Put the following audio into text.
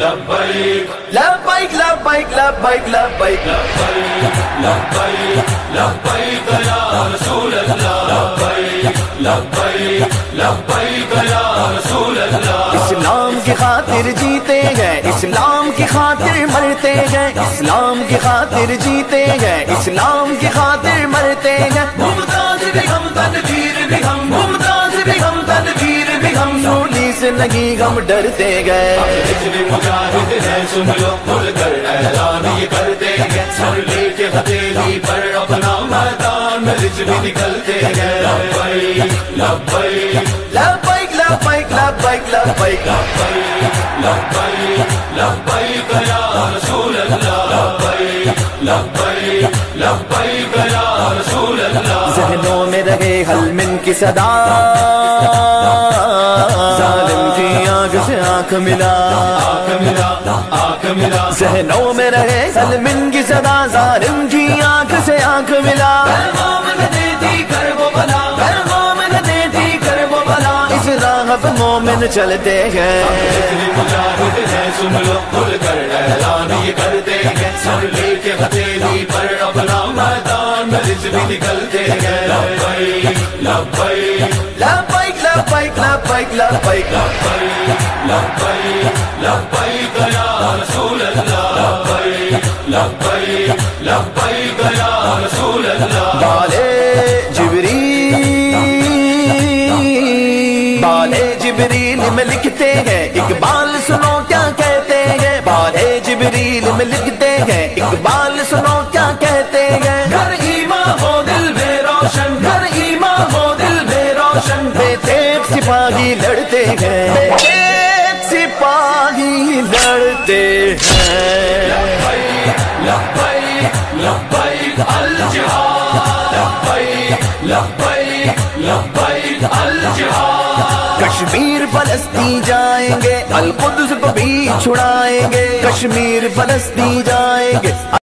لبیک لبیک لبیک لبیک لبیک لبیک لبیک یا رسول اللہ لبیک لبیک لبیک یا رسول اللہ اسلام کی خاطر جیتے گئے اسلام کی خاطر مرتے گئے اسلام کی خاطر جیتے گئے اسلام کی خاطر مرتے گئے ممتاز بھی ہم تنویر بھی ہم ممتاز بھی ہم تنویر بھی ہم سولی سے نہیں ہم ڈرتے گئے بھی مجاہد ہے سن لو کھل کر اعلان یہ کرتے گئے سر لے کے ہتھیلی پر اپنا میدان میں رچ بھی نکلتے گئے لبیک لبیک لبیک لبیک لبیک لبیک لبیک لبیک یا رسول اللہ لبیک لبیک لبیک یا رسول اللہ ذہنوں میں رہے حل من کی صدا ظالم کی آنکھ سے آنکھ ملا آنکھ ملا ذہنوں میں رہے حل من کی صدا ظالم کی آنکھ سے آنکھ ملا پیغام نہ دیتی کر وہ بلا پیغام نہ دیتی کر وہ بلا اس راہ پہ مومن چلتے ہیں مجاہد ہے سن لو کھل کر اعلان یہ کرتے ہیں سر لے کے ہتھیلی پر اپنا میدان میں رچ بھی نکلتے ہیں لبیک لبیک لبیک لبیک لبیک لبیک لبیک لبیک یا رسول اللہ لبیک لبیک لبیک یا رسول اللہ بالے جبریل میں لکھتے ہیں اقبال سنو کیا کہتے ہیں بالے جبریل میں لکھتے ہیں اقبال سنو کیا کہتے ہیں گھر ایمان ہو دل میں روشن گھر ایمان ہو دل میں روشن بے تیغ سپاہی لڑتے ہیں بے تیغ سپاہی لڑتے ہیں لبیک لبیک الجہاد لبیک لبیک لبیک الجہاد کشمیر فلسطین جائیں گے القدس کو بھی چھڑائیں گے کشمیر فلسطین جائیں گے